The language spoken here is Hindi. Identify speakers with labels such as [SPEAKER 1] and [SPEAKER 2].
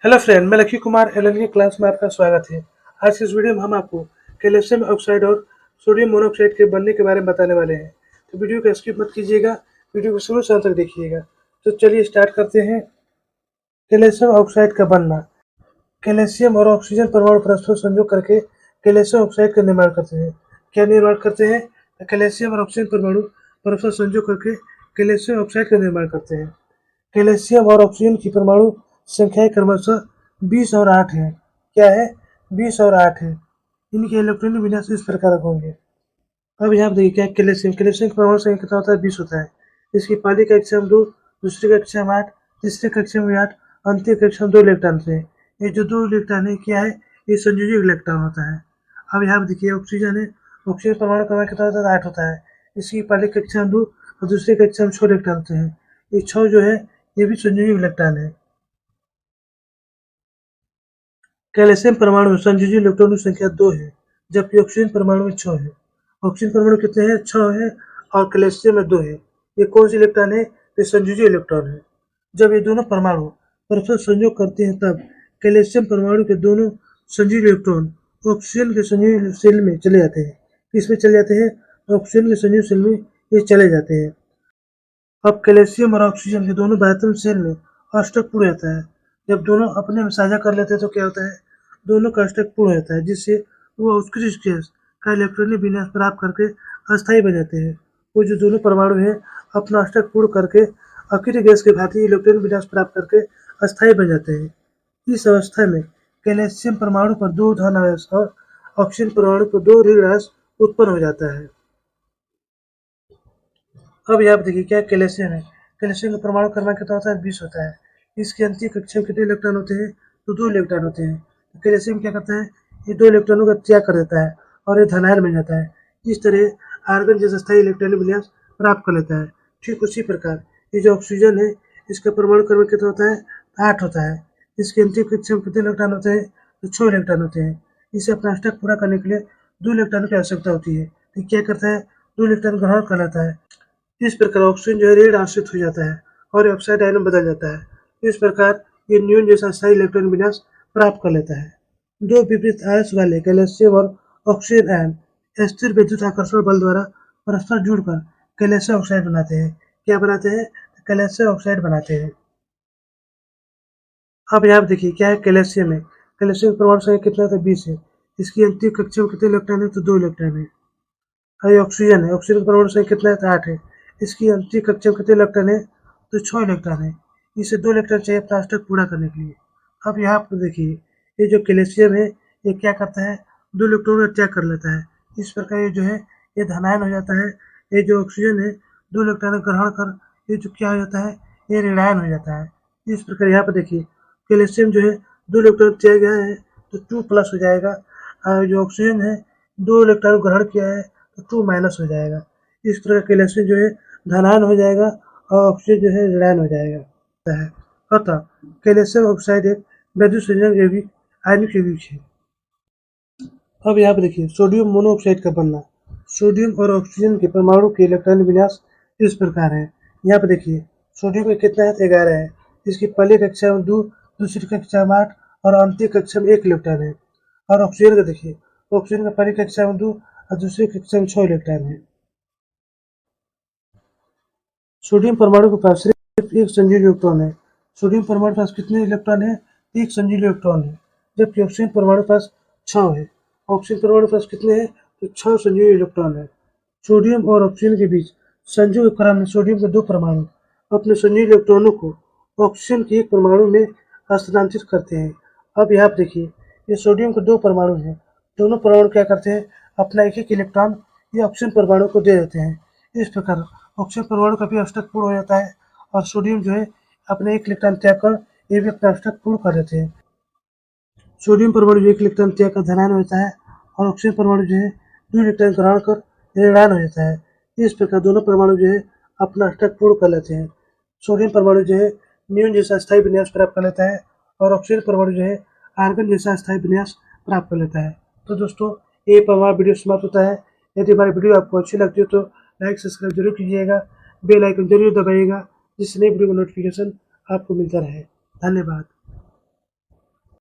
[SPEAKER 1] हेलो फ्रेंड, मैं लकी कुमार एलएलबी क्लास में आपका स्वागत है। आज की इस वीडियो में हम आपको कैल्शियम ऑक्साइड और सोडियम मोनोऑक्साइड के बनने के बारे में बताने वाले हैं। तो वीडियो को स्किप मत कीजिएगा, वीडियो को शुरू से अंत तक देखिएगा। तो चलिए स्टार्ट करते हैं। कैल्शियम ऑक्साइड का बनना। कैल्शियम और ऑक्सीजन परमाणु परस्पर संयोग करके कैल्शियम ऑक्साइड का निर्माण करते हैं। क्या निर्माण करते हैं? कैल्शियम और ऑक्सीजन परमाणु परस्पर संयोग करके कैल्शियम ऑक्साइड का निर्माण करते हैं। कैल्शियम और ऑक्सीजन की परमाणु संख्याएं क्रमशः 20 और 8 है। क्या है? 20 और 8 है। इनके इलेक्ट्रॉनिक विन्यास इस प्रकार होंगे। अब यहाँ पे देखिए क्या है कैल्शियम। कैल्शियम की परमाणु संख्या कितना होता है? 20 होता है। इसकी पहली कक्षा में 2, दूसरी कक्षा में 8, तीसरी कक्षा में 8, अंतिम कक्षा में 2 इलेक्ट्रॉन थे। ये जो 2 इलेक्ट्रॉन है क्या है? ये संयोजी इलेक्ट्रॉन होता है। अब यहाँ पे देखिए ऑक्सीजन है। ऑक्सीजन परमाणु क्रमांक कितना होता है? 8 होता है। इसकी पहली कक्षा में 2 और दूसरी कक्षा में 6 इलेक्ट्रॉन होते हैं। ये 6 जो है ये भी संयोजी इलेक्ट्रॉन है। कैल्शियम परमाणु में संयोजी इलेक्ट्रॉनों की संख्या 2 है, जबकि ऑक्सीजन परमाणु में 6 है। ऑक्सीजन परमाणु कितने हैं? 6 है और कैल्शियम में 2 है। ये कौन सी इलेक्ट्रॉन है? ये संयोजी इलेक्ट्रॉन है। जब ये दोनों परमाणु परस्पर संयोग करते हैं तब कैल्शियम परमाणु के दोनों संयोजी इलेक्ट्रॉन ऑक्सीजन के संयोजी शेल में चले जाते हैं। किसमें चले जाते हैं? ऑक्सीजन के संयोजी शेल में ये चले जाते हैं। अब कैल्शियम और ऑक्सीजन के दोनों बाह्यतम शेल में अष्टक पूर्ण रहता है। जब दोनों अपने में साझा कर लेते हैं तो क्या होता है? दोनों का अष्टक पूर्ण रहता है, जिससे वो उत्कृष्ट गैस का इलेक्ट्रॉनिक विन्यास प्राप्त करके अस्थायी बन जाते हैं। वो जो दोनों परमाणु हैं अपना अष्टक पूर्ण करके अक्रिय गैस के भांति इलेक्ट्रॉनिक विन्यास प्राप्त करके अस्थायी बन जाते हैं। इस अवस्था में कैल्शियम परमाणु पर 2 धन आयस और ऑक्सीजन परमाणु पर 2 ऋण आयस उत्पन्न हो जाता है। अब यहाँ पे देखिए क्या कैल्शियम है। कैल्शियम का परमाणु क्रमांक कितना होता है? 20 होता है। इसकी अंतिम कक्षा में कितने इलेक्ट्रॉन होते हैं? तो 2 इलेक्ट्रॉन होते हैं। तो कैल्शियम क्या करता है? ये 2 इलेक्ट्रॉनों का त्याग कर देता है और ये धनायन बन जाता है। इस तरह आर्गन जैसा स्थायी इलेक्ट्रॉनिक विन्यास प्राप्त कर लेता है। ठीक उसी प्रकार ये जो ऑक्सीजन है इसका परमाणु क्रमांक कितना होता है? 8 होता है। इसकी अंतिम कक्षा में कितने इलेक्ट्रॉन होते हैं? तो 6 इलेक्ट्रॉन होते हैं। इसे अपना अष्टक पूरा करने के लिए 2 इलेक्ट्रॉनों की आवश्यकता होती है। तो क्या करता है? 2 इलेक्ट्रॉन ग्रहण कर लेता है। इस प्रकार ऑक्सीजन जो है ऋण आश्रित हो जाता है और ऑक्साइड आयन में बदल जाता है। इस प्रकार ये न्यून जैसा स्थायी इलेक्ट्रॉन विन्यास प्राप्त कर लेता है। दो विपरीत आयस वाले कैल्शियम और ऑक्सीजन आयन स्थिर विद्युत आकर्षण बल द्वारा परस्पर जुड़कर कैल्शियम ऑक्साइड बनाते हैं। क्या बनाते हैं? कैल्शियम ऑक्साइड बनाते हैं। अब यहाँ देखिए क्या है कैल्शियम है। कैल्शियम परमाणु संख्या कितना था? 20 है। इसकी अंतिम कक्षा में कितने इलेक्ट्रॉन है? तो 2 इलेक्ट्रॉन है। और ये ऑक्सीजन है। ऑक्सीजन का परमाणु संख्या कितना है? तो 8 है। इसकी अंतिम कक्षा में कितने इलेक्ट्रॉन है? तो 6 इलेक्ट्रॉन है। इसे 2 इलेक्ट्रॉन चाहिए अपना अष्टक पूरा करने के लिए। अब यहाँ पर देखिए ये जो कैल्शियम है ये क्या करता है? 2 इलेक्ट्रॉन का त्याग कर लेता है। इस प्रकार ये जो है ये धनायन हो जाता है। ये जो ऑक्सीजन है 2 इलेक्ट्रॉन ग्रहण कर ये जो क्या हो जाता है? ये ऋणायन हो जाता है। इस प्रकार यहाँ पर देखिए कैल्शियम जो है 2 इलेक्ट्रॉन त्याग गया है तो 2 प्लस हो जाएगा और जो ऑक्सीजन है 2 इलेक्ट्रॉन ग्रहण किया है तो 2 माइनस हो जाएगा। इस प्रकार कैल्शियम जो है धनायन हो जाएगा और ऑक्सीजन जो है ऋणायन हो जाएगा। अतः कैल्शियम ऑक्साइड एक वैद्युत संयोजन जैविक आयनिक यौगिक है। अब यहाँ पे देखिए सोडियम मोनोऑक्साइड का बनना। सोडियम और ऑक्सीजन के परमाणु के इलेक्ट्रॉनिक विन्यास इस प्रकार है। यहाँ पे देखिए सोडियम का कितना है? 11 है। इसकी पहली कक्षा में 2, दूसरी कक्षा में 8 और अंतिम कक्षा में 1 इलेक्ट्रॉन है। और ऑक्सीजन का देखिए ऑक्सीजन का पहली कक्षा में 2 और दूसरी कक्षा में 6 इलेक्ट्रॉन है। सोडियम परमाणु के पास सिर्फ एक संयोजी इलेक्ट्रॉन है। सोडियम परमाणु के पास कितने इलेक्ट्रॉन है? एक संयोजी इलेक्ट्रॉन है। जबकि ऑक्सीजन परमाणु के पास 6 है। ऑक्सीजन परमाणु के पास कितने हैं? तो 6 संयोजी इलेक्ट्रॉन है। सोडियम और ऑक्सीजन के बीच संयोग के क्रम में सोडियम के 2 परमाणु अपने संयोजी इलेक्ट्रॉनों को ऑक्सीजन के एक परमाणु में हस्तांतरित करते हैं। अब यहाँ देखिए ये सोडियम के 2 परमाणु हैं। दोनों परमाणु क्या करते हैं? अपना एक एक इलेक्ट्रॉन ये ऑक्सीजन परमाणु को दे देते हैं। इस प्रकार ऑक्सीजन परमाणु का भी अष्टक पूर्ण हो जाता है और सोडियम जो है अपने एक इलेक्ट्रॉन त्याग कर ये भी अपना अष्टक पूर्ण कर देते हैं। सोडियम परमाणु जो एक इलेक्ट्रॉन त्याग कर धनायन होता है और ऑक्सीजन परमाणु जो है 2 इलेक्ट्रॉन ग्रहण कर ऋणायन हो जाता है। इस प्रकार दोनों परमाणु जो है अपना अष्टक पूर्ण कर लेते हैं। सोडियम परमाणु जो है न्यून जैसा स्थायी विन्यास प्राप्त कर लेता है और ऑक्सीजन परमाणु जो है आर्गन जैसा स्थायी विन्यास प्राप्त कर लेता है। तो दोस्तों ये पर हमारा वीडियो समाप्त होता है। यदि हमारी वीडियो आपको अच्छी लगती हो तो लाइक सब्सक्राइब जरूर कीजिएगा, बेल आइकन जरूर दबाइएगा जिससे नई वीडियो का नोटिफिकेशन आपको मिलता रहे। धन्यवाद।